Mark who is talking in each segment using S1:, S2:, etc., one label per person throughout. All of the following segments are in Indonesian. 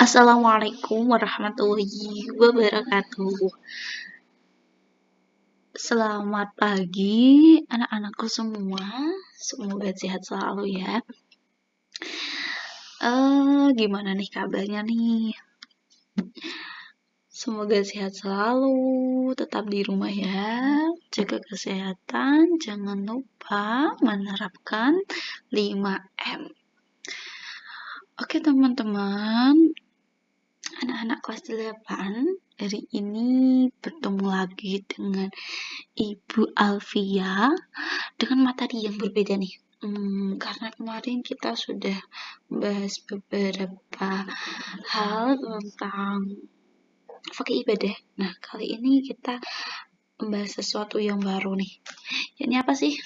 S1: Assalamualaikum warahmatullahi wabarakatuh. Selamat pagi anak-anakku semua. Semoga sehat selalu ya. Gimana nih kabarnya nih? Semoga sehat selalu, tetap di rumah ya. Jaga kesehatan, jangan lupa menerapkan 5M. Oke teman-teman, anak-anak kelas 8, hari ini bertemu lagi dengan Ibu Alfia dengan materi yang berbeda nih. Karena kemarin kita sudah membahas beberapa hal tentang fikih ibadah. Nah, kali ini kita membahas sesuatu yang baru nih. Ini apa sih?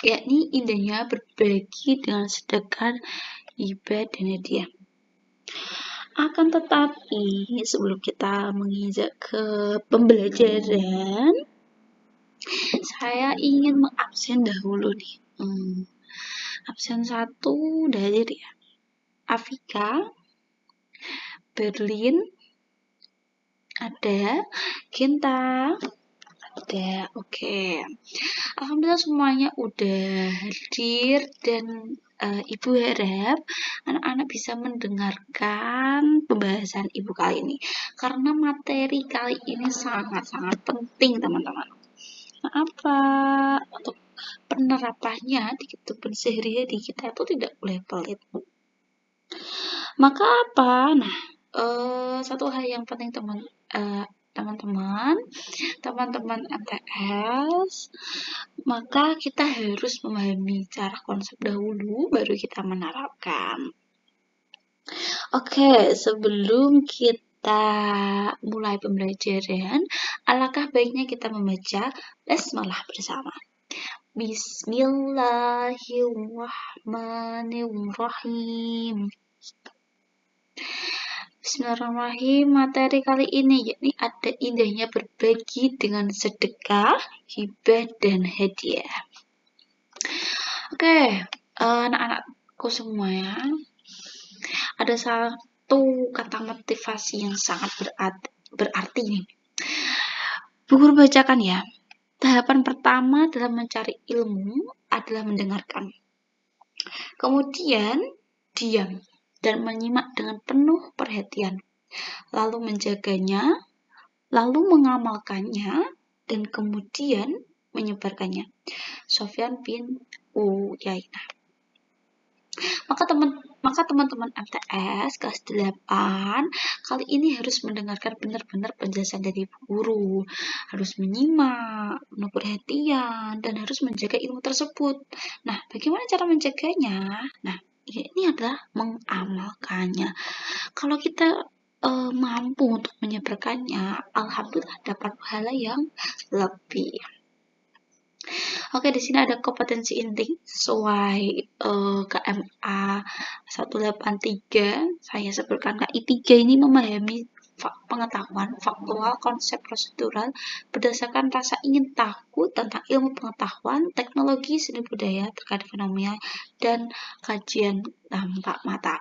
S1: Yakni indahnya berbagi dengan sedekah, hibah, dan hadiah. Akan tetapi sebelum kita menginjak ke pembelajaran, saya ingin mengabsen dahulu nih. Absen 1 dari Afika, Berlin, ada Ginta, ada. Oke. Alhamdulillah semuanya udah hadir dan Ibu harap anak-anak bisa mendengarkan pembahasan Ibu kali ini karena materi kali ini sangat-sangat penting teman-teman. Apa untuk penerapannya di kehidupan sehari-hari kita itu tidak boleh pelit. Maka apa? Nah, satu hal yang penting teman-teman MTS, maka kita harus memahami cara konsep dahulu baru kita menerapkan. Oke, sebelum kita mulai pembelajaran, alangkah baiknya kita membaca basmalah bersama. Bismillahirrahmanirrahim. Bismillahirrahmanirrahim. Materi kali ini yakni ada indahnya berbagi dengan sedekah, hibah, dan hadiah. Oke, anak-anakku semua ya. Ada satu kata motivasi yang sangat berarti nih. Bu Guru bacakan ya. Tahapan pertama dalam mencari ilmu adalah mendengarkan. Kemudian diam dan menyimak dengan penuh perhatian, lalu menjaganya, lalu mengamalkannya, dan kemudian menyebarkannya. Sofyan bin Uyainah. Maka teman-teman MTS kelas 8 kali ini harus mendengarkan benar-benar penjelasan dari guru, harus menyimak, penuh perhatian, dan harus menjaga ilmu tersebut. Nah, bagaimana cara menjaganya? Nah, ini adalah mengamalkannya. Kalau kita mampu untuk menyebarkannya, alhamdulillah dapat pahala yang lebih. Oke, di sini ada kompetensi inti sesuai KMA 183. Saya sebutkan KI 3 ini memahami pengetahuan faktual, konsep prosedural berdasarkan rasa ingin tahu tentang ilmu pengetahuan, teknologi, seni budaya terkait fenomena dan kajian dampak mata.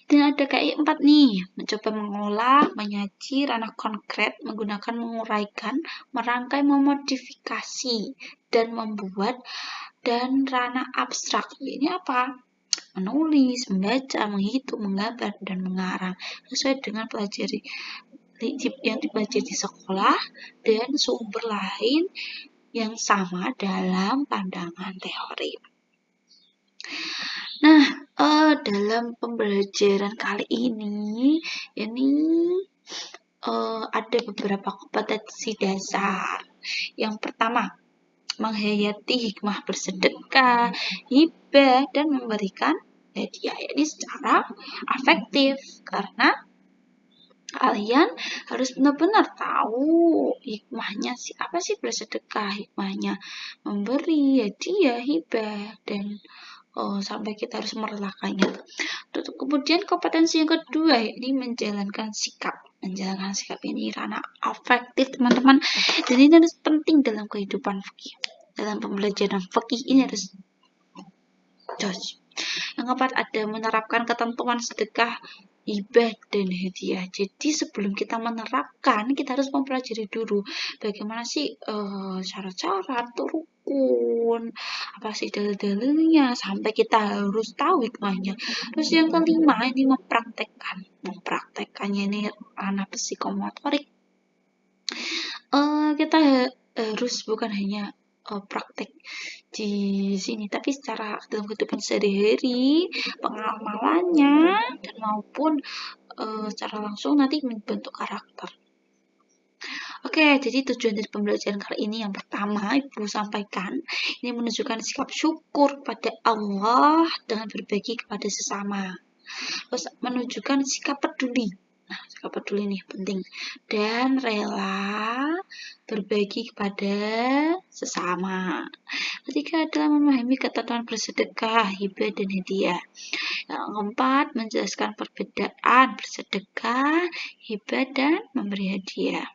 S1: Dan ada KI 4 nih, mencoba mengolah, menyaji ranah konkret menggunakan menguraikan, merangkai, memodifikasi, dan membuat dan ranah abstrak. Ini apa? Menulis, membaca, menghitung, menggambar, dan mengarang sesuai dengan yang dipelajari di sekolah dan sumber lain yang sama dalam pandangan teori. Nah, dalam pembelajaran kali ini ada beberapa kompetensi dasar. Yang pertama, menghayati hikmah bersedekah, hibah, dan memberikan hadiah. Ini secara afektif karena kalian harus benar-benar tahu hikmahnya apa sih bersedekah, hikmahnya memberi hadiah, hibah, dan sampai kita harus merelakannya. Kemudian kompetensi yang kedua ini menjalankan sikap ini ranah afektif teman-teman, dan ini harus penting dalam kehidupan fikih. Dalam pembelajaran fikih ini harus Yang keempat, ada menerapkan ketentuan sedekah, hibah, dan hadiah. Jadi sebelum kita menerapkan, kita harus mempelajari dulu bagaimana sih syarat-syarat atau rukun, apa sih dalil-dalilnya, sampai kita harus tahu hikmahnya. Terus yang kelima, ini mempraktekkan. Mempraktekkannya ini ranah psikomotorik. Kita harus bukan hanya praktek di sini, tapi secara dalam kehidupan sehari-hari, pengamalannya, dan maupun secara langsung nanti membentuk karakter. Oke, jadi tujuan dari pembelajaran kali ini yang pertama Ibu sampaikan, ini menunjukkan sikap syukur pada Allah dengan berbagi kepada sesama. Terus menunjukkan sikap peduli. Nah, sikap peduli ini penting. Dan rela berbagi kepada sesama. Ketiga adalah memahami ketentuan bersedekah, hibah, dan hadiah. Yang keempat, menjelaskan perbedaan bersedekah, hibah, dan memberi hadiah.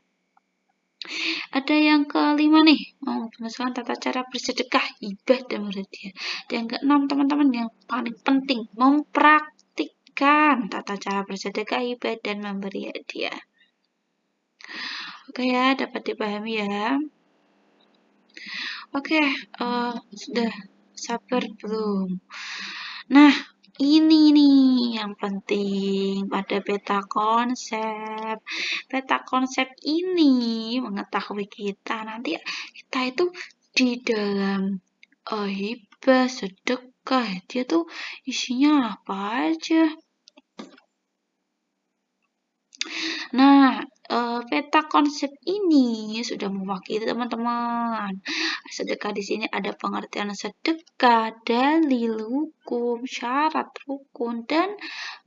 S1: Ada yang kelima nih, menjelaskan tata cara bersedekah, hibah, dan memberi hadiah. Dan yang keenam, teman-teman, yang paling penting, mempraktikkan tata cara bersedekah, hibah, dan memberi hadiah. Oke ya, dapat dipahami ya. Oke, sudah sabar belum? Nah, ini nih yang penting pada peta konsep. Peta konsep ini mengetahui kita nanti kita itu di dalam hibah, sedekah, dia tuh isinya apa aja. Nah, peta konsep ini sudah mewakili teman-teman. Sedekah di sini ada pengertian sedekah, dalil, hukum, syarat rukun, dan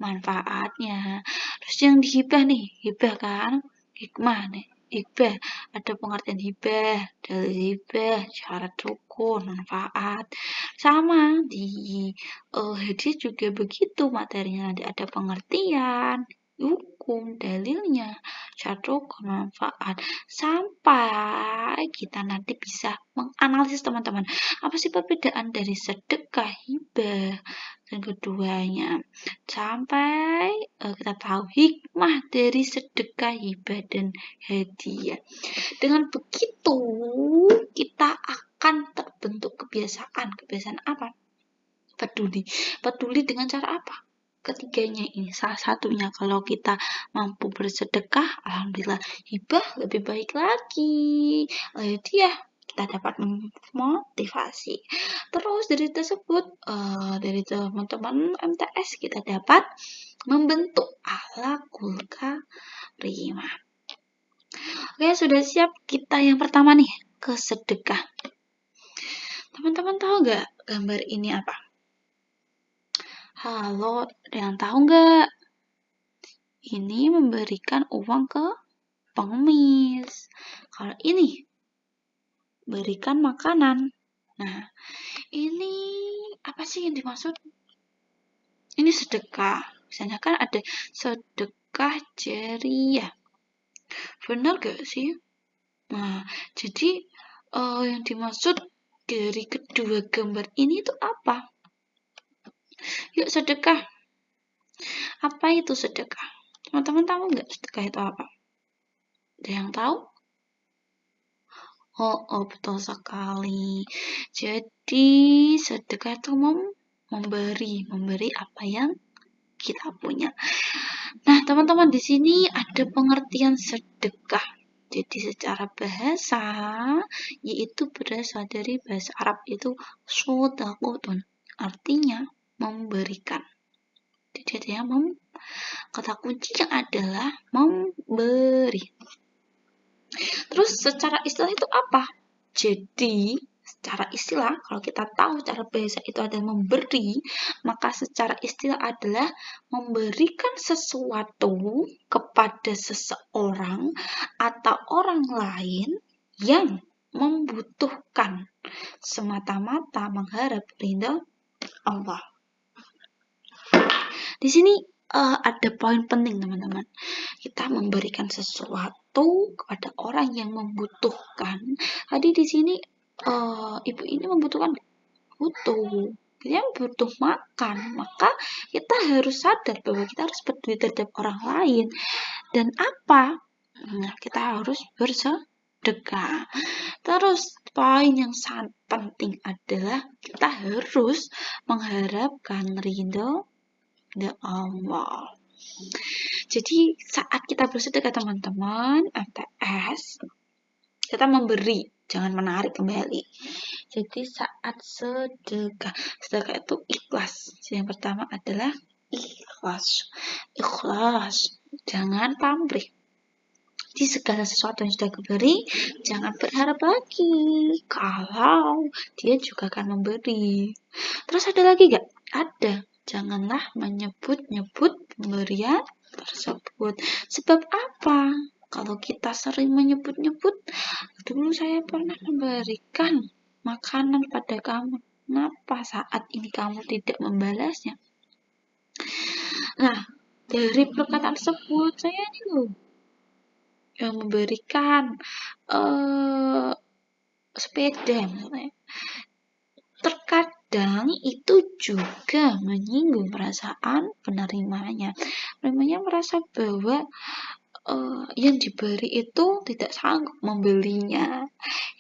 S1: manfaatnya. Terus yang dihibah nih, hibah kan, hikmah nih. Hibah, ada pengertian hibah, dalil hibah, syarat rukun, manfaat. Sama di hadiah juga begitu materinya, nanti ada pengertian, hukum, dalilnya, syarat rukun, manfaat, sampai kita nanti bisa menganalisis teman-teman, apa sih perbedaan dari sedekah, hibah, dan keduanya, sampai kita tahu hikmah dari sedekah, hibah, dan hadiah. Dengan begitu, kita akan terbentuk kebiasaan. Kebiasaan apa? Peduli. Peduli dengan cara apa? Ketiganya ini salah satunya, kalau kita mampu bersedekah, alhamdulillah, hibah lebih baik lagi, hadiah kita dapat memotivasi. Terus dari tersebut, dari teman-teman MTS kita dapat membentuk akhlakul karimah. Oke, sudah siap kita yang pertama nih, kesedekah. Teman-teman tahu nggak gambar ini apa? Halo, ada yang tahu nggak? Ini memberikan uang ke pengemis. Kalau ini, berikan makanan. Nah, ini apa sih yang dimaksud? Ini sedekah. Misalnya kan ada sedekah jariyah. Benar gak sih? Nah, jadi yang dimaksud dari kedua gambar ini itu apa? Yuk sedekah. Apa itu sedekah? Teman-teman tahu nggak sedekah itu apa? Ada yang tahu? Oh, betul sekali. Jadi sedekah itu memberi apa yang kita punya. Nah, teman-teman, di sini ada pengertian sedekah. Jadi secara bahasa, yaitu berasal dari bahasa Arab itu sodaqotun. Artinya memberikan. Jadi kata kuncinya adalah memberi. Terus secara istilah itu apa? Jadi secara istilah, kalau kita tahu cara bahasa itu adalah memberi, maka secara istilah adalah memberikan sesuatu kepada seseorang atau orang lain yang membutuhkan, semata-mata mengharap ridha Allah. Di sini ada poin penting, teman-teman. Kita memberikan sesuatu kepada orang yang membutuhkan. Tadi di sini ibu ini membutuhkan, butuh. dia butuh makan, maka kita harus sadar bahwa kita harus peduli terhadap orang lain. Dan apa? Nah, kita harus bersedekah. Terus poin yang sangat penting adalah kita harus mengharapkan ridho Allah. Jadi saat kita bersedekah teman-teman, MTS, kita memberi, jangan menarik kembali. Jadi saat sedekah itu ikhlas. Yang pertama adalah ikhlas, jangan pamrih. Di segala sesuatu yang sudah diberi, jangan berharap lagi kalau dia juga akan memberi. Terus ada lagi gak? Ada. Janganlah menyebut-nyebut pemberian tersebut. Sebab apa? Kalau kita sering menyebut-nyebut, dulu saya pernah memberikan makanan pada kamu. Kenapa saat ini kamu tidak membalasnya? Nah, dari perkataan tersebut, saya ini loh yang memberikan sepeda misalnya. Terkadang itu juga menyinggung perasaan penerimanya. Penerimanya merasa bahwa yang diberi itu tidak sanggup membelinya.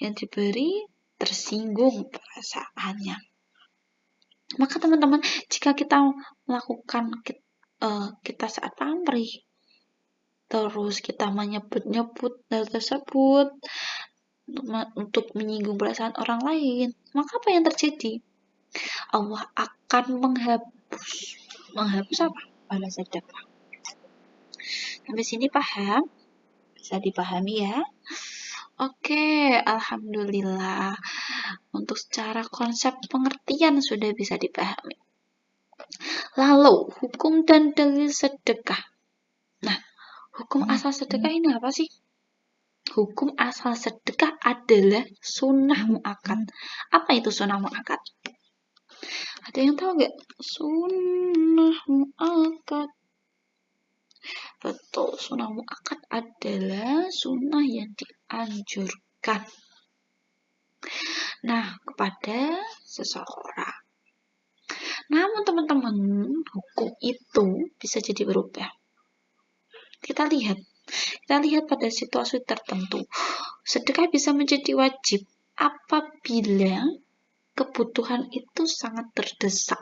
S1: Yang diberi tersinggung perasaannya. Maka teman-teman, jika kita melakukan kita saat pamrih, terus kita menyebut-nyebut hal tersebut untuk menyinggung perasaan orang lain, maka apa yang terjadi? Allah akan menghapus apa? Balas sedekah. Sampai sini paham? Bisa dipahami ya? Oke, alhamdulillah. Untuk secara konsep pengertian sudah bisa dipahami. Lalu, hukum dan dalil sedekah. Nah, hukum asal sedekah ini apa sih? Hukum asal sedekah adalah sunnah mu'akkad. Apa itu sunnah mu'akkad? Ada yang tahu gak? Sunnah mu'akkad. Betul, sunnah mu'akkad adalah sunnah yang dianjurkan. Nah, kepada seseorang. Namun teman-teman, hukum itu bisa jadi berubah. Kita lihat pada situasi tertentu. Sedekah bisa menjadi wajib apabila kebutuhan itu sangat terdesak.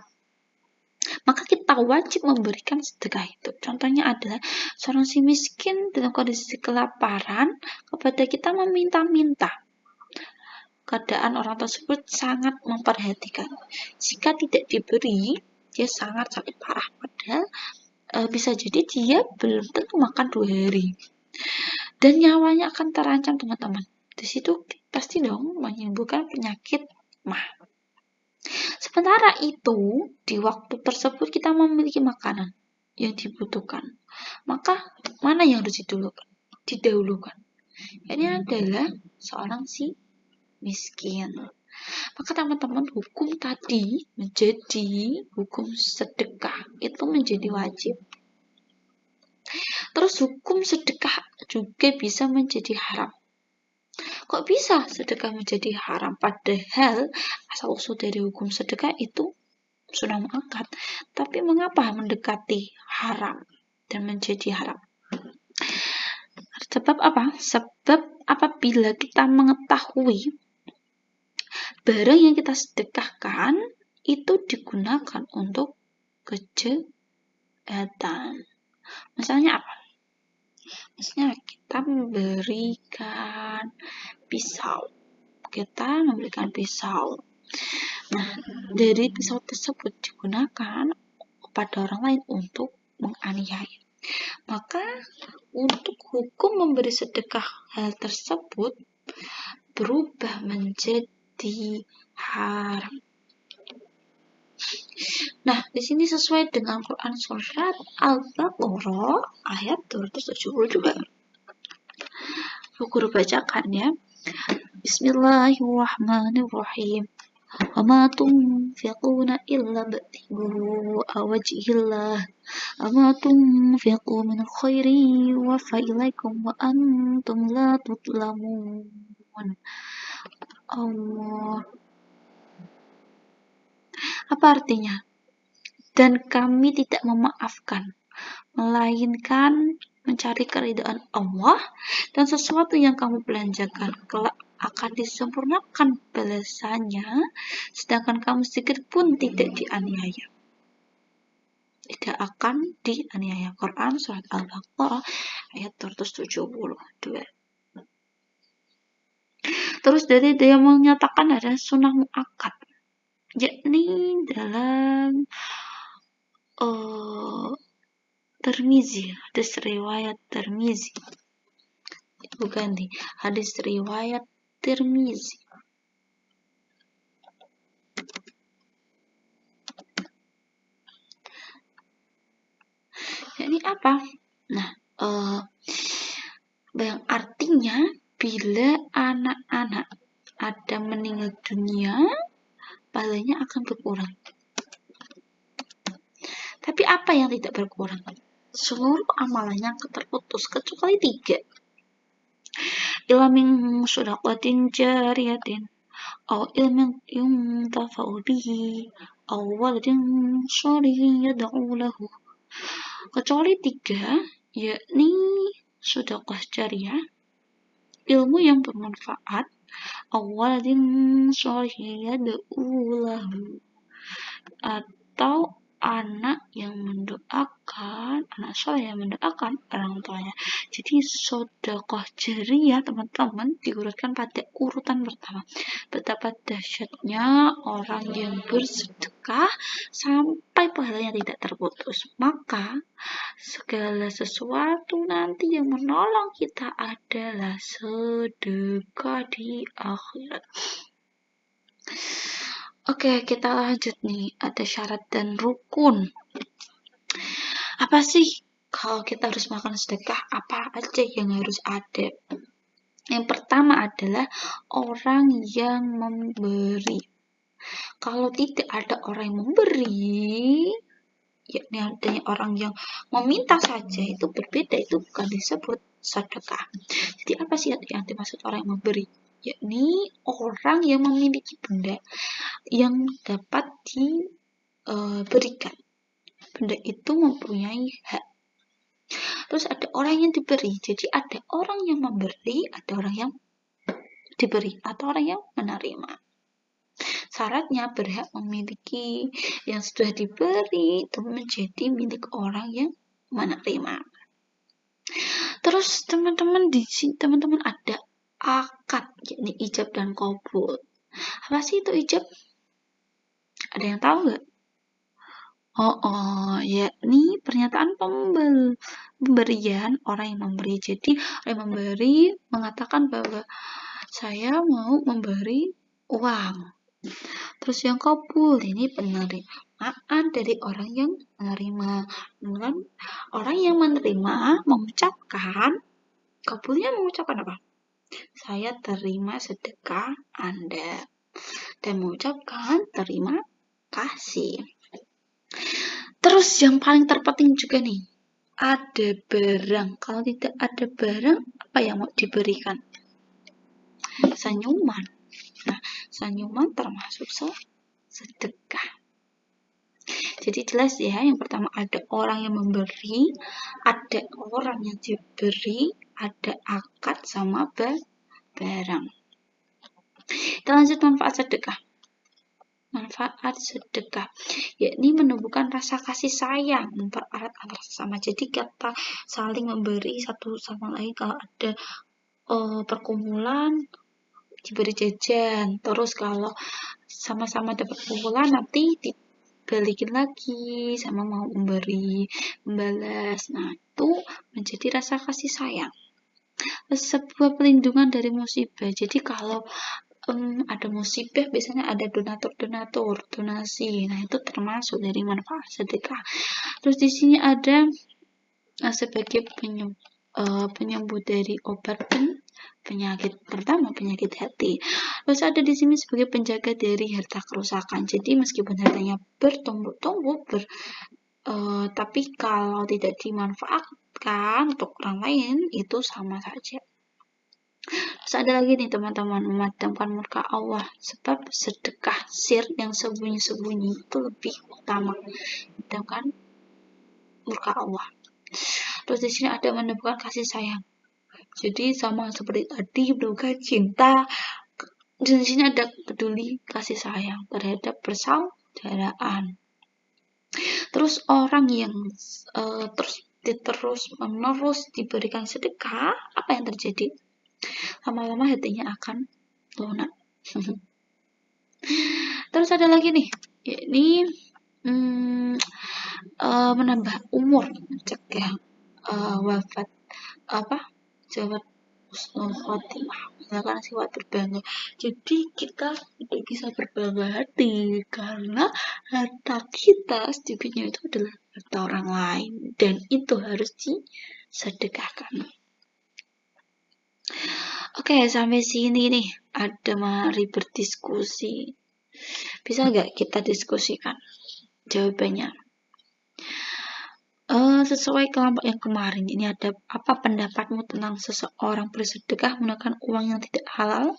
S1: Maka kita wajib memberikan sedekah itu. Contohnya adalah seorang si miskin dalam kondisi kelaparan kepada kita meminta-minta. Keadaan orang tersebut sangat memperhatikan. Jika tidak diberi, dia sangat sakit parah. Padahal bisa jadi dia belum tentu makan 2 hari. Dan nyawanya akan terancam teman-teman. Di situ pasti dong menimbulkan penyakit mah. Sementara itu, di waktu tersebut kita memiliki makanan yang dibutuhkan. Maka mana yang harus didahulukan? Ini adalah seorang si miskin. Maka teman-teman, hukum tadi menjadi hukum sedekah itu menjadi wajib. Terus hukum sedekah juga bisa menjadi haram. Kok bisa sedekah menjadi haram? Padahal asal-usul dari hukum sedekah itu sunnah mu'akkad. Tapi mengapa mendekati haram dan menjadi haram? Sebab apa? Sebab apabila kita mengetahui barang yang kita sedekahkan itu digunakan untuk kejahatan. Misalnya apa? Misalnya kita memberikan pisau. Nah, dari pisau tersebut digunakan kepada orang lain untuk menganiaya. Maka untuk hukum memberi sedekah hal tersebut berubah menjadi haram. Nah, di sini sesuai dengan Quran surat Al-Baqarah ayat 272. Bu guru bacakan ya. Bismillahirrahmanirrahim. Wa ma tunfiquna illa ibtigha'a wajhillah. Wa ma tunfiqu min khairin yuwaffa ilaikum wa antum la tudlamun. Allah. Apa artinya? Dan kami tidak memaafkan, melainkan mencari keridhaan Allah, dan sesuatu yang kamu belanjakan kelak akan disempurnakan balasannya, sedangkan kamu sedikit pun tidak dianiaya. Tidak akan dianiaya. Quran Surat Al-Baqarah ayat 272. Terus dari dia menyatakan ada sunnah muakkad, yakni dalam Tirmizi, hadis riwayat Tirmizi. Bukan nih, hadis riwayat Tirmizi. Ini apa? Nah, yang artinya bila anak-anak ada meninggal dunia, pahalanya akan berkurang. Tapi apa yang tidak berkurang? Seluruh amalannya akan terputus kecuali 3. Ilmin shadaqatin jariyatin aw ilmin yuntafa'u bihi aw waladin shalihin yad'u lahu. Kecuali 3, yakni sedekah jariyah, ilmu yang bermanfaat, aw waladin shalihin yad'u lahu, atau anak yang mendoakan, anak soleh yang mendoakan orang tuanya. Jadi sedekah jariyah teman-teman diurutkan pada urutan pertama. Betapa dahsyatnya orang yang bersedekah sampai pahalanya tidak terputus. Maka segala sesuatu nanti yang menolong kita adalah sedekah di akhirat. Oke, kita lanjut nih. Ada syarat dan rukun. Apa sih kalau kita harus melakukan sedekah? Apa aja yang harus ada? Yang pertama adalah orang yang memberi. Kalau tidak ada orang yang memberi, yakni adanya orang yang meminta saja, itu berbeda, itu bukan disebut sedekah. Jadi apa sih yang dimaksud orang yang memberi? Yakni orang yang memiliki benda yang dapat diberikan. Benda itu mempunyai hak. Terus ada orang yang diberi. Jadi ada orang yang memberi, ada orang yang diberi, atau orang yang menerima. Syaratnya berhak memiliki yang sudah diberi itu menjadi milik orang yang menerima. Terus teman-teman di sini teman-teman ada akad, yakni ijab dan qabul. Apa sih itu ijab? Ada yang tahu nggak? Yakni pernyataan pemberian orang yang memberi. Jadi orang yang memberi mengatakan bahwa saya mau memberi uang. Terus yang qabul ini penerimaan dari orang yang menerima. Dan orang yang menerima mengucapkan, qabulnya mengucapkan apa? Saya terima sedekah Anda. Dan mengucapkan terima kasih. Terus yang paling terpenting juga nih, ada barang. Kalau tidak ada barang, apa yang mau diberikan? Senyuman. Nah, senyuman termasuk sedekah. Jadi jelas ya, yang pertama ada orang yang memberi, ada orang yang diberi, ada akad sama barang. Kita lanjut manfaat sedekah. Manfaat sedekah, yakni menumbuhkan rasa kasih sayang, mempererat antar sesama. Jadi kita saling memberi satu sama lain. Kalau ada perkumpulan diberi jajan, terus kalau sama-sama dapat kumpulan nanti dibalikin lagi sama mau memberi, membalas. Nah, itu menjadi rasa kasih sayang. Sebuah perlindungan dari musibah. Jadi kalau ada musibah biasanya ada donatur donasi. Nah, itu termasuk dari manfaat sedekah. Terus di sini ada sebagai penyembuh dari obat penyakit. Pertama, penyakit hati. Terus ada di sini sebagai penjaga dari harta kerusakan. Jadi meskipun hartanya bertumbuk-tumbuk tapi kalau tidak dimanfaatkan untuk orang lain itu sama saja. Terus ada lagi nih teman-teman, memadamkan murka Allah, sebab sedekah sir yang sembunyi-sembunyi itu lebih utama memadamkan murka Allah. Terus di sini ada menumbuhkan kasih sayang. Jadi sama seperti tadi menumbuhkan cinta. Di sini ada peduli kasih sayang terhadap persaudaraan. Terus orang yang terus menerus diberikan sedekah, apa yang terjadi? Lama-lama hatinya akan lunak. Terus ada lagi nih, yakni menambah umur, mencegah wafat jawab husnul khotimah, misalkan sifat berbangga. Jadi kita tidak bisa berbangga hati karena harta kita sedikitnya itu adalah harta orang lain dan itu harus disedekahkan. Oke, sampai sini nih ada mari berdiskusi. Bisa nggak kita diskusikan? Jawabannya sesuai kelompok yang kemarin. Ini ada apa pendapatmu tentang seseorang bersedekah menggunakan uang yang tidak halal?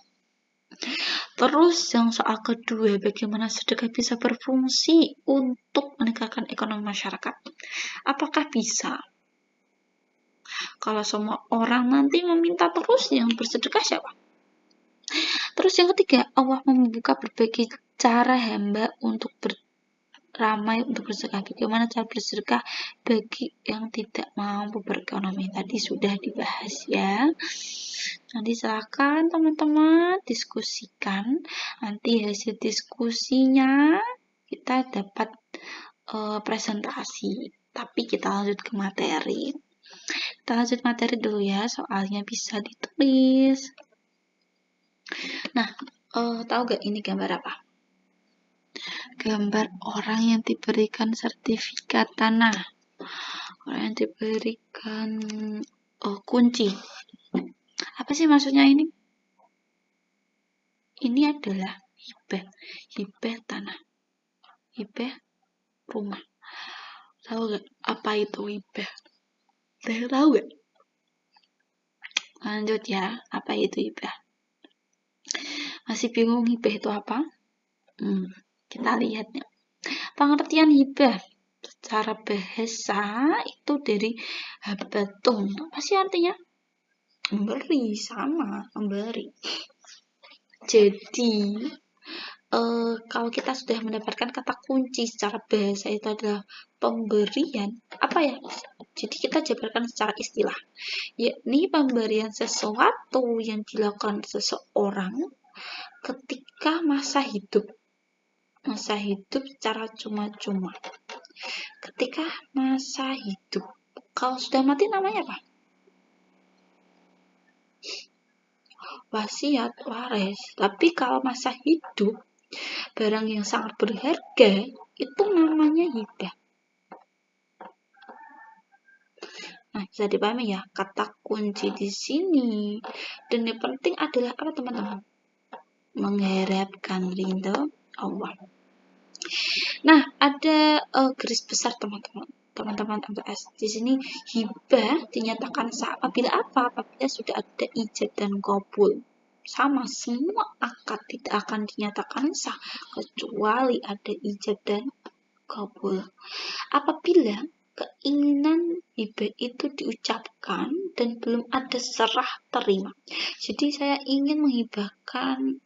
S1: Terus yang soal kedua, bagaimana sedekah bisa berfungsi untuk meningkatkan ekonomi masyarakat? Apakah bisa? Kalau semua orang nanti meminta terus, yang bersedekah siapa? Terus yang ketiga, Allah membuka berbagai cara hamba untuk ramai untuk bersedekah. Bagaimana cara bersedekah bagi yang tidak mampu berekonomi? Tadi sudah dibahas ya. Nanti silakan teman-teman diskusikan. Nanti hasil diskusinya kita dapat presentasi. Tapi kita lanjut ke materi. Kita lanjut materi dulu ya. Soalnya bisa ditulis. Nah, tahu gak ini gambar apa? Gambar orang yang diberikan sertifikat tanah, orang yang diberikan kunci. Apa sih maksudnya ini? Ini adalah hibah tanah, hibah rumah. Tahu gak apa itu hibah? Tahu gak? Lanjut ya, apa itu hibah? Masih bingung hibah itu apa? Kita lihat ya. Pengertian hibah secara bahasa itu dari habatun. Apa sih artinya? Memberi, sama, memberi. Jadi kalau kita sudah mendapatkan kata kunci secara bahasa itu adalah pemberian, apa ya? Jadi kita jabarkan secara istilah, yakni pemberian sesuatu yang dilakukan seseorang ketika masa hidup secara cuma-cuma. Ketika masa hidup, kalau sudah mati namanya apa? Wasiat, waris. Tapi kalau masa hidup, barang yang sangat berharga itu namanya hibah. Nah, bisa dipahami ya kata kunci di sini. Dan yang penting adalah apa teman-teman? Mengharapkan ridho Allah. Nah, ada garis besar teman-teman MTS. Di sini hibah dinyatakan sah apabila apa? Apabila sudah ada ijab dan qabul. Sama, semua akad tidak akan dinyatakan sah kecuali ada ijab dan qabul. Apabila keinginan hibah itu diucapkan dan belum ada serah terima. Jadi saya ingin menghibahkan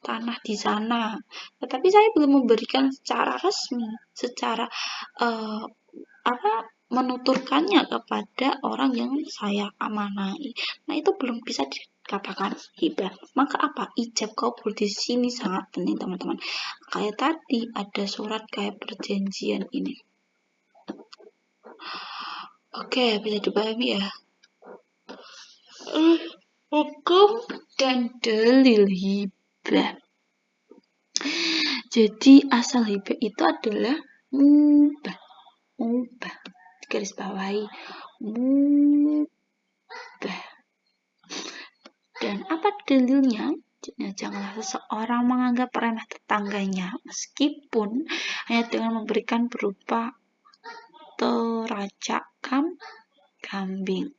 S1: tanah di sana, tetapi saya belum memberikan secara resmi, secara menuturkannya kepada orang yang saya amanai. Nah, itu belum bisa dikatakan hibah. Maka apa? Ijab qabul di sini sangat penting, teman-teman. Kayak tadi ada surat kayak perjanjian ini. Oke, bisa dipahami ya. Hukum dan dalil hibah. Jadi asal hibah itu adalah mubah. Garis bawahi mubah. Dan apa dalilnya? Janganlah seseorang menganggap remeh tetangganya meskipun hanya dengan memberikan berupa teracak kambing.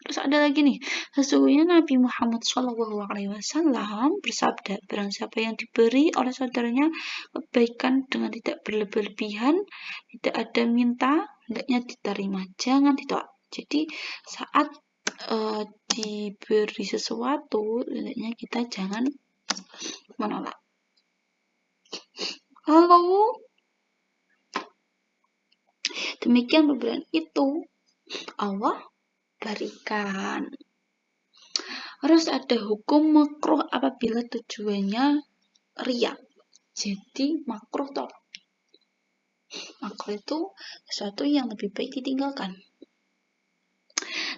S1: Terus ada lagi nih, sesungguhnya Nabi Muhammad SAW bersabda, barang siapa yang diberi oleh saudaranya kebaikan dengan tidak berlebihan, tidak ada minta, hendaknya diterima, jangan ditolak. Jadi saat diberi sesuatu, hendaknya kita jangan menolak. Lalu demikian pemberian itu Allah berikan. Harus ada hukum makruh apabila tujuannya riya. Jadi makruh toh. Makruh itu sesuatu yang lebih baik ditinggalkan.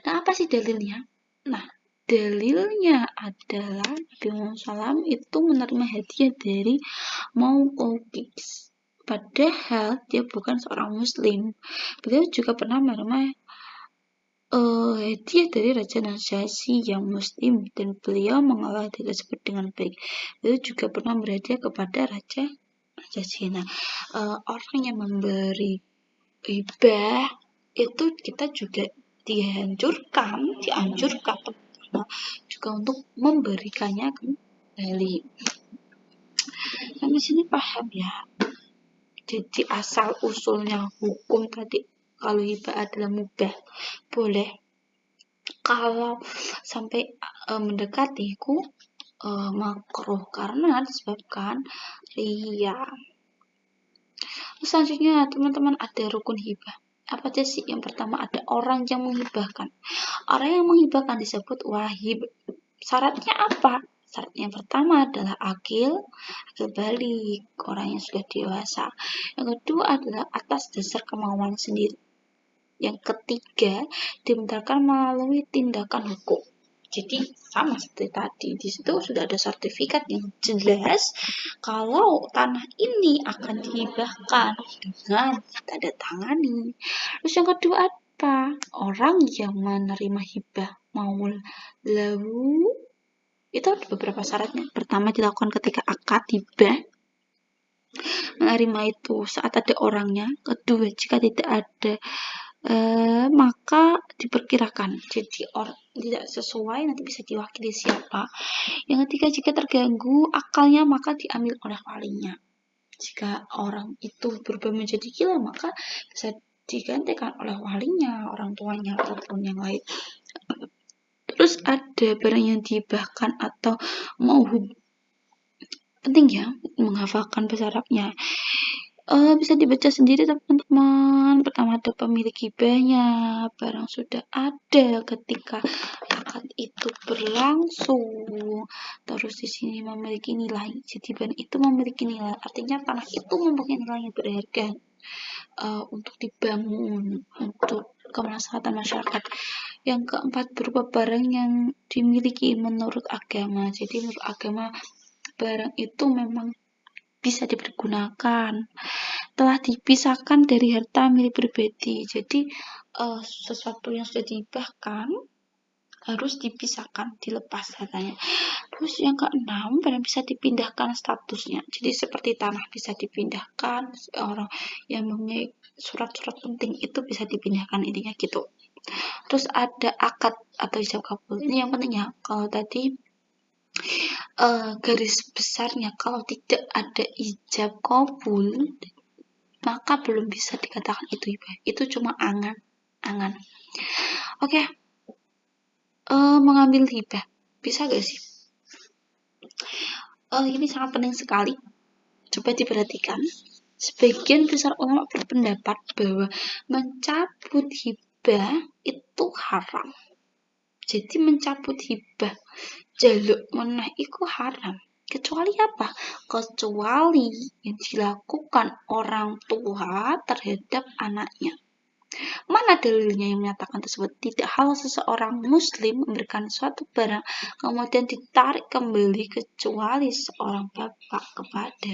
S1: Nah, apa sih dalilnya? Nah, dalilnya adalah Nabi Muhammad SAW itu menerima hadiah dari Mauqis. Padahal dia bukan seorang muslim. Beliau juga pernah menerima hadiah dari Raja Najasyi yang muslim dan beliau mengolah hadiah tersebut dengan baik. Beliau juga pernah berhadiah kepada Raja Najasyi. Nah, orang yang memberi hibah itu kita juga dianjurkan juga untuk memberikannya kembali. Sampai sini paham ya? Jadi asal usulnya hukum tadi, kalau hibah adalah mubah, boleh. Kalau sampai mendekatiku makruh karena disebabkan riya. Selanjutnya teman-teman ada rukun hibah. Apa aja sih? Yang pertama ada orang yang menghibahkan. Orang yang menghibahkan disebut wahib. Syaratnya apa? Syaratnya yang pertama adalah akil balik, orang yang sudah dewasa. Yang kedua adalah atas dasar kemauan sendiri. Yang ketiga, dibenarkan melalui tindakan hukum. Jadi sama seperti tadi, di situ sudah ada sertifikat yang jelas kalau tanah ini akan dihibahkan dengan tanda tangani. Terus yang kedua apa? Orang yang menerima hibah maul lahu itu ada beberapa syaratnya. Pertama dilakukan ketika akad hibah, menerima itu saat ada orangnya. Kedua, jika tidak ada maka diperkirakan. Jadi tidak sesuai nanti bisa diwakili siapa. Yang ketiga, jika terganggu akalnya maka diambil oleh walinya. Jika orang itu berubah menjadi gila maka bisa digantikan oleh walinya, orang tuanya ataupun yang lain. Terus ada barang yang dihibahkan atau mauhub. Penting ya menghafalkan bahasa Arabnya. Bisa dibaca sendiri teman-teman. Pertama ada pemilik hibahnya, barang sudah ada ketika akad itu berlangsung. Terus di sini memiliki nilai. Jadi barang itu memiliki nilai, artinya tanah itu mempunyai nilai yang berharga untuk dibangun, untuk kemaslahatan masyarakat. Yang keempat berupa barang yang dimiliki menurut agama. Jadi menurut agama barang itu memang bisa dipergunakan, telah dipisahkan dari harta milik pribadi. Jadi sesuatu yang sudah dihibahkan harus dipisahkan, dilepas hartanya. Terus yang keenam, barang bisa dipindahkan statusnya. Jadi seperti tanah bisa dipindahkan, orang yang mempunyai surat-surat penting itu bisa dipindahkan, intinya gitu. Terus ada akad atau ijab kabul. Ini yang penting ya. Kalau tadi garis besarnya kalau tidak ada ijab kabul maka belum bisa dikatakan itu hibah. Itu cuma angan-angan. Oke. Mengambil hibah bisa gak sih? Ini sangat penting sekali. Coba diperhatikan. Sebagian besar ulama berpendapat bahwa mencabut hibah itu haram. Jadi mencabut hibah jaluk meneh iku haram. Kecuali apa? Kecuali yang dilakukan orang tua terhadap anaknya. Mana dalilnya yang menyatakan tersebut? Tidak halal seseorang muslim memberikan suatu barang kemudian ditarik kembali kecuali seorang bapak kepada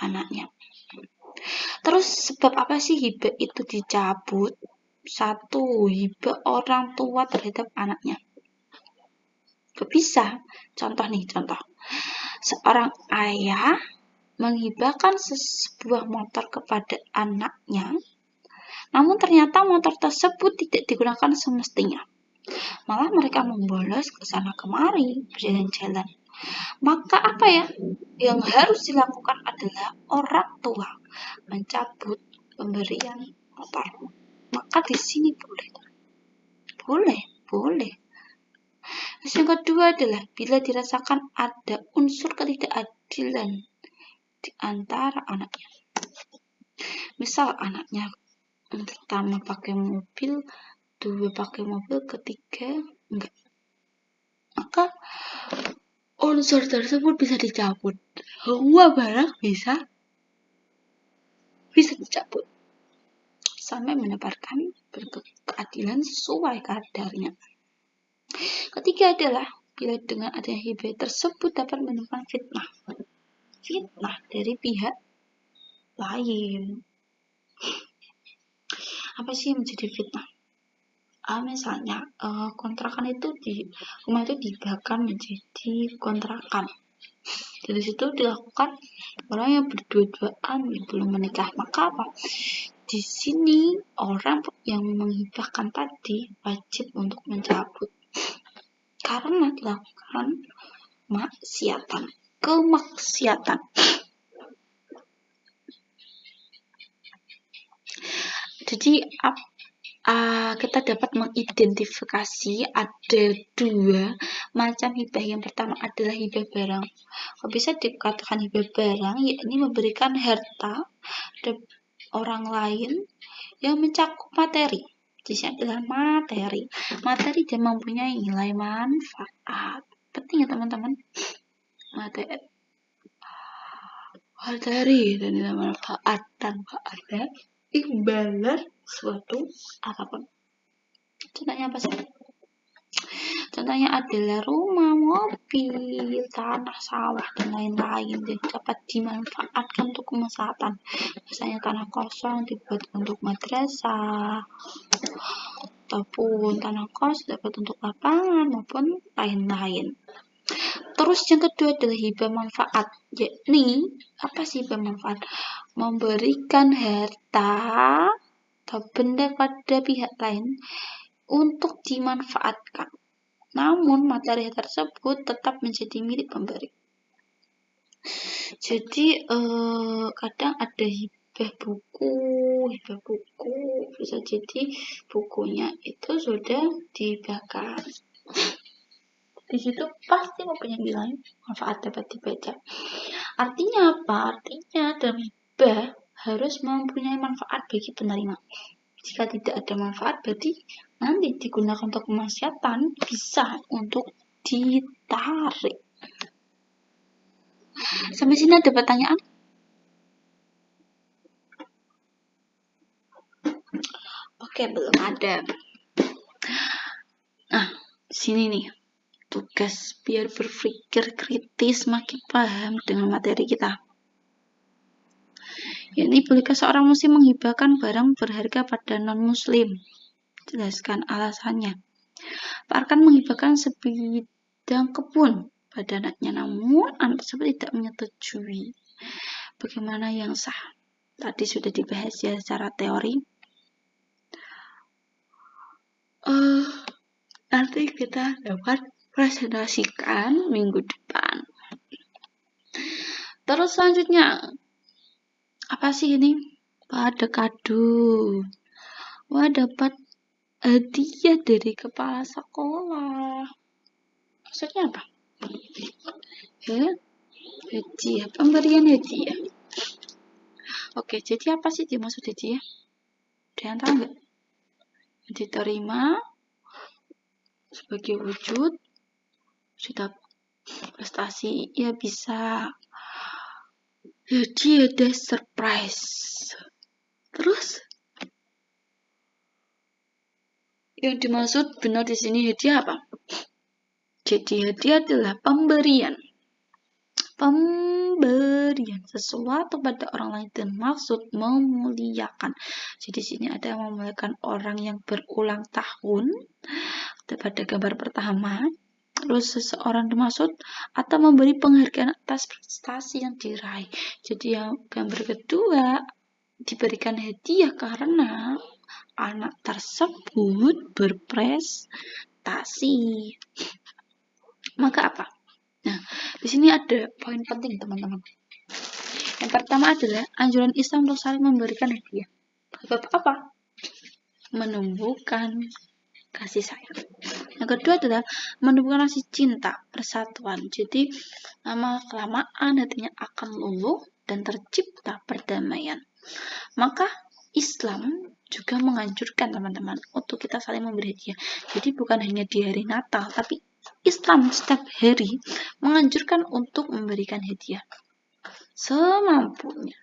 S1: anaknya. Terus sebab apa sih hibah itu dicabut? Satu, hibah orang tua terhadap anaknya. Bisa. Contoh. Seorang ayah menghibahkan sebuah motor kepada anaknya, namun ternyata motor tersebut tidak digunakan semestinya. Malah mereka membolos ke sana kemari, berjalan-jalan. Maka apa ya? Yang harus dilakukan adalah orang tua mencabut pemberian motor. Maka di sini boleh. Boleh, boleh. Terus yang kedua adalah bila dirasakan ada unsur ketidakadilan di antara anaknya. Misal anaknya pertama pakai mobil, dua pakai mobil, ketiga enggak. Maka unsur tersebut bisa dicabut. Semua barang bisa dicabut. Sampai mendapatkan keadilan sesuai kadarnya. Ketiga adalah bila dengan adanya hibah tersebut dapat menimbulkan fitnah. Fitnah dari pihak lain. Apa sih yang menjadi fitnah? Misalnya kontrakan itu rumah itu dibahkan menjadi kontrakan. Dari situ dilakukan orang yang berdua-duaan belum menikah. Maka apa? Di sini orang yang menghibahkan tadi wajib untuk mencabut karena dilakukan kemaksiatan. Jadi kita dapat mengidentifikasi ada dua macam hibah. Yang pertama adalah hibah barang. Bisa dikatakan hibah barang, yakni memberikan harta pada orang lain yang mencakup materi. Di sini adalah materi. Materi dia mempunyai nilai manfaat. Penting ya teman-teman. Materi dan nilai manfaat tanpa ada imbalan suatu apapun. Contohnya apa sih? Contohnya adalah rumah, mobil, tanah, sawah, dan lain-lain yang dapat dimanfaatkan untuk kemaslahatan. Misalnya tanah kosong dibuat untuk madrasah, ataupun tanah kosong dapat untuk lapangan maupun lain-lain. Terus yang kedua adalah hibah manfaat, yakni apa sih hibah manfaat? Memberikan harta atau benda pada pihak lain untuk dimanfaatkan. Namun materi tersebut tetap menjadi milik pemberi. Jadi kadang ada hibah buku bisa jadi bukunya itu sudah dihibahkan. Di situ pasti mempunyai nilai manfaat dapat dibaca. Artinya apa? Artinya dalam hibah harus mempunyai manfaat bagi penerima. Jika tidak ada manfaat, berarti nanti digunakan untuk kemaksiatan, bisa untuk ditarik. Sampai sini ada pertanyaan? Oke, belum ada. Nah, sini nih tugas biar berpikir kritis, makin paham dengan materi kita. Yakni bolehkah seorang muslim menghibahkan barang berharga pada non-muslim? Jelaskan alasannya. Pak Arkan menghibahkan sebidang kebun pada anaknya, namun anak tersebut tidak menyetujui. Bagaimana yang sah? Tadi sudah dibahas ya secara teori. Nanti kita dapat presentasikan minggu depan. Terus selanjutnya, apa sih ini? Ada kado. Wah, dapat hadiah dari kepala sekolah. Maksudnya apa? Hadiah, pemberian hadiah. Oke, jadi apa sih dimaksud hadiah? Ada yang tahu nggak? Diterima sebagai wujud sudah prestasi, ya bisa jadi ada surprise. Terus yang dimaksud benar di sini hadiah apa? Jadi hadiah adalah pemberian sesuatu pada orang lain dan maksud memuliakan. Jadi di sini ada yang memuliakan orang yang berulang tahun pada gambar pertama. Terus seseorang dimaksud atau memberi penghargaan atas prestasi yang diraih. Jadi yang gambar kedua diberikan hadiah karena anak tersebut berprestasi. ekspektasi. Maka apa? Nah, di sini ada poin penting teman-teman. Yang pertama adalah anjuran Islam untuk saling memberikan hadiah. Sebab apa? Menumbuhkan kasih sayang. Yang kedua adalah menumbuhkan rasa cinta, persatuan. Jadi lama-kelamaan hatinya akan luluh dan tercipta perdamaian. Maka Islam juga menganjurkan teman-teman untuk kita saling memberi hadiah. Jadi bukan hanya di hari Natal, tapi Islam setiap hari menganjurkan untuk memberikan hadiah semampunya.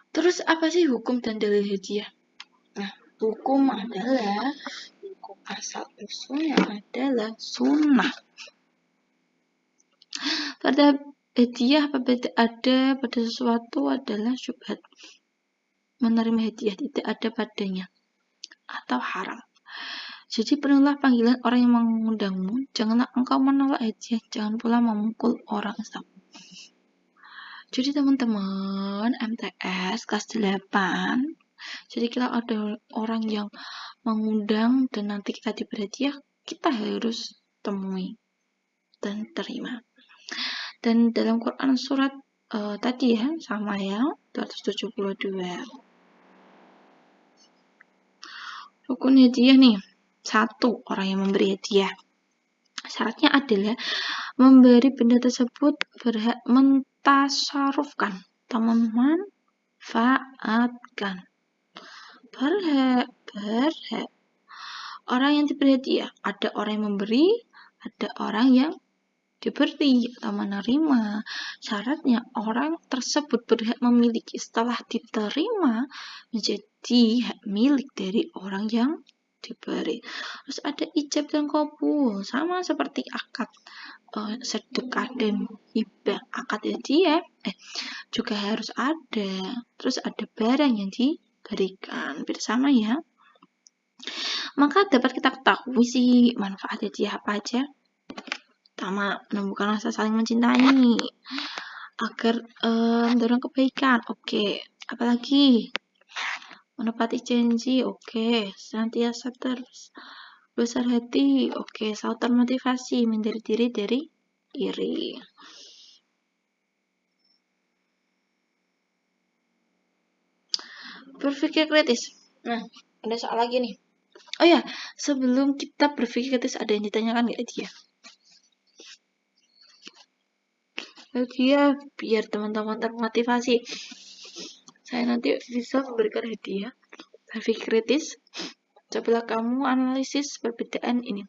S1: Terus apa sih hukum dan dalil hadiah? Nah, hukum asal usulnya adalah sunnah. Pada hadiah ada pada sesuatu adalah syubhat. Menerima hadiah tidak ada padanya atau haram. Jadi penuhilah panggilan orang yang mengundangmu. Janganlah engkau menolak hadiah. Jangan pula memukul orang Islam. Jadi teman-teman MTS kelas 8. Jadi kalau ada orang yang mengundang dan nanti kita diberi hadiah, kita harus temui dan terima. Dan dalam Quran surat tadi ya, sama ya, 272. Rukun hadiah nih, 1, orang yang memberi hadiah. Syaratnya adalah memberi benda tersebut berhak mentasarufkan, memanfaatkan. Berhak. Orang yang diberi hadiah, ada orang yang memberi, ada orang yang diberi atau menerima. Syaratnya orang tersebut berhak memiliki setelah diterima menjadi hak milik dari orang yang diberi. Terus ada ijab dan qabul, sama seperti akad sedekah dan hibah. Akad hadiah juga harus ada. Terus ada barang yang diberikan bersama ya. Maka dapat kita ketahui sih manfaat hadiah apa aja. Pertama, menumbuhkan rasa saling mencintai agar mendorong kebaikan. Oke. Apalagi menepati janji. Oke. Senantiasa besar hati. Oke. Selalu termotivasi menjadi diri dari iri. Berpikir kritis. Nah, ada soal lagi nih. Oh ya, sebelum kita berpikir kritis ada yang ditanyakan nggak dia? Hadiah biar teman-teman termotivasi. Saya nanti bisa memberikan hadiah. Berpikir kritis. Cobalah kamu analisis perbedaan ini.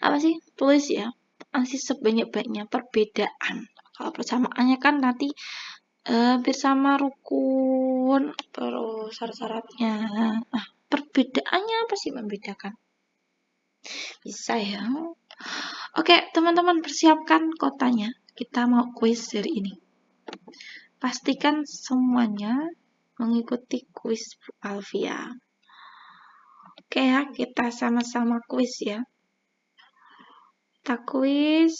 S1: Apa sih? Tulis ya. Analisis sebanyak-banyaknya perbedaan. Kalau persamaannya kan nanti bersama rukun, terus syarat-syaratnya. Nah, perbedaannya apa sih membedakan? Bisa ya. Oke, teman-teman persiapkan kotanya. Kita mau kuis hari ini. Pastikan semuanya mengikuti kuis Bu Alfia. Oke ya, kita sama-sama kuis ya. Kita kuis.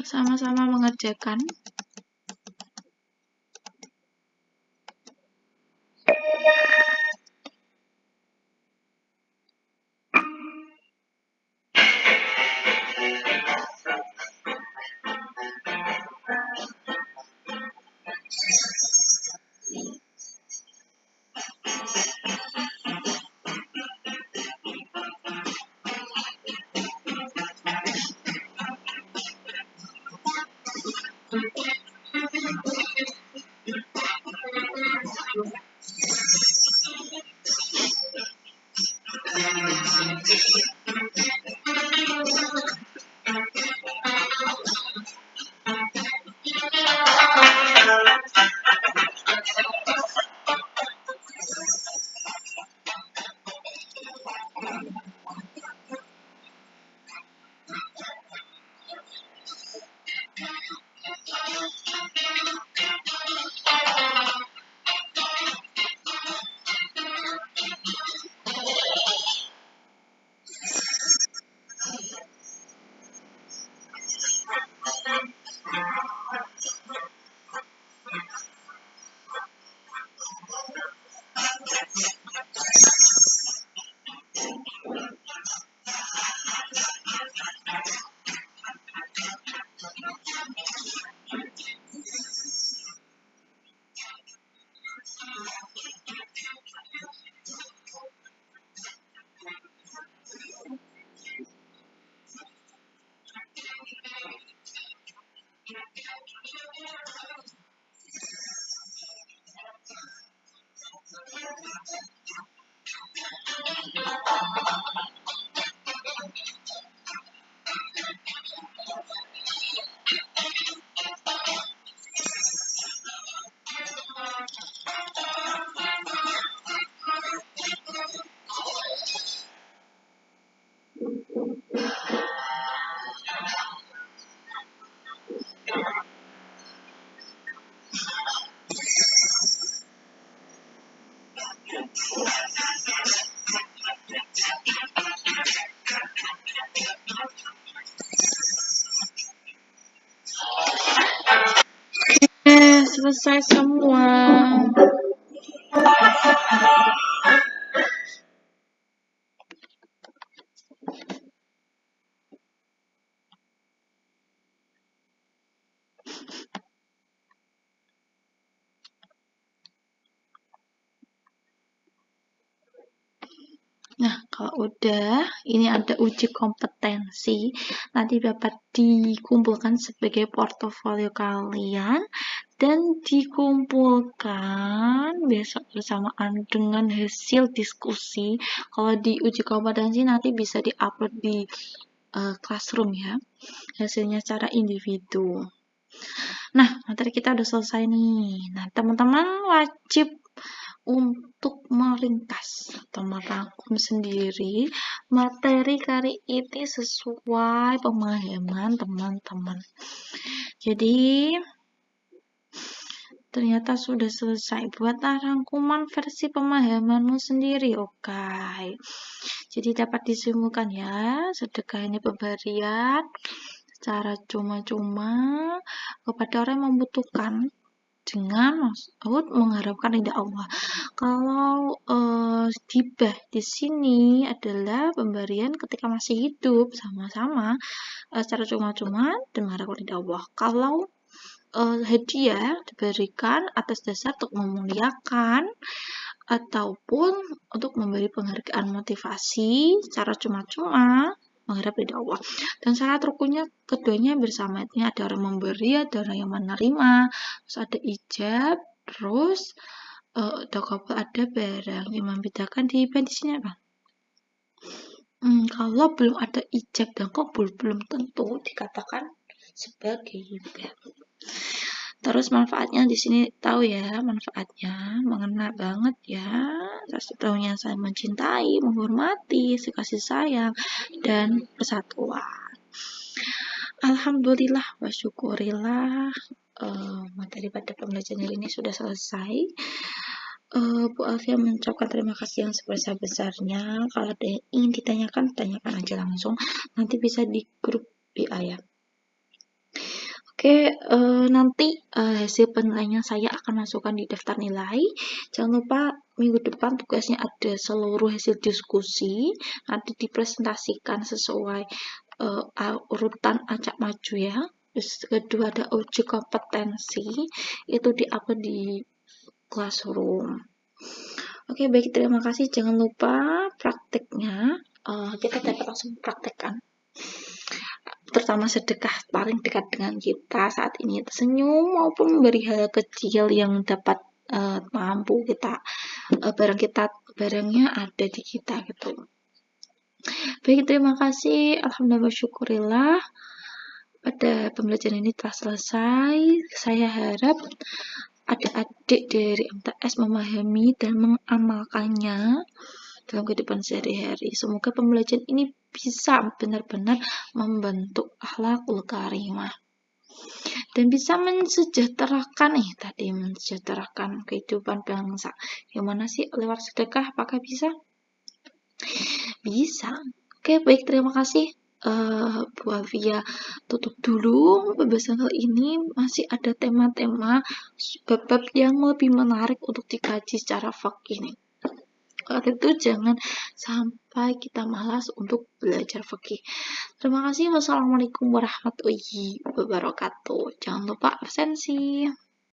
S1: Sama-sama mengerjakan. Selesai semua. Nah, kalau udah, ini ada uji kompetensi, nanti dapat dikumpulkan sebagai portofolio kalian dan dikumpulkan besok bersamaan dengan hasil diskusi. Kalau di uji kompetensi nanti bisa diupload di Classroom ya, hasilnya secara individu. Nah, materi kita udah selesai nih. Nah, teman-teman wajib untuk meringkas atau merangkum sendiri materi kali ini sesuai pemahaman teman-teman. Jadi, ternyata sudah selesai. Buatlah rangkuman versi pemahamanmu sendiri, oke. Jadi dapat disimpulkan ya, sedekah ini pemberian secara cuma-cuma kepada orang yang membutuhkan dengan maksud mengharapkan ridha Allah. Kalau hibah di sini adalah pemberian ketika masih hidup sama-sama secara cuma-cuma dan mengharapkan ridha Allah. Kalau hadiah diberikan atas dasar untuk memuliakan ataupun untuk memberi penghargaan motivasi secara cuma-cuma mengharap ridha Allah. Dan syarat rukunnya keduanya bersama, ini ada orang memberi, ada orang yang menerima, terus ada ijab, terus ada barang. Yang membedakan di sini apa? Kalau belum ada ijab dan qabul belum tentu dikatakan sebagai hibah. Terus manfaatnya di sini tahu ya, manfaatnya mengena banget ya. Tahunya saya mencintai, menghormati, kasih sayang dan persatuan. Alhamdulillah wa syukurillah, materi pada pembelajaran ini sudah selesai. Bu Alfia mengucapkan terima kasih yang sebesar-besarnya. Kalau ada yang ingin ditanyakan, tanyakan aja langsung. Nanti bisa di grup WA ya. Oke, nanti hasil penilaian saya akan masukkan di daftar nilai. Jangan lupa minggu depan tugasnya ada seluruh hasil diskusi. Nanti dipresentasikan sesuai urutan acak maju ya. Terus kedua ada uji kompetensi, itu di-upload di Classroom. Oke, baik, terima kasih. Jangan lupa prakteknya. Kita dapat langsung praktekkan. Terutama sedekah paling dekat dengan kita saat ini, tersenyum maupun memberi hal kecil yang dapat mampu kita barangnya ada di kita gitu. Baik, terima kasih. Alhamdulillah syukurillah pada pembelajaran ini telah selesai. Saya harap adik-adik dari MTS memahami dan mengamalkannya dalam kehidupan sehari-hari. Semoga pembelajaran ini bisa benar-benar membentuk akhlakul karimah dan bisa mensejahterakan mensejahterakan kehidupan bangsa. Gimana sih lewat sedekah? Apakah bisa? Bisa. Oke, baik, terima kasih. Bu Alfia tutup dulu pembahasan kali ini. Masih ada tema-tema bab yang lebih menarik untuk dikaji secara fikih ini. Kalau itu jangan sampai kita malas untuk belajar fikih. Terima kasih. Wassalamualaikum warahmatullahi wabarakatuh. Jangan lupa absensi.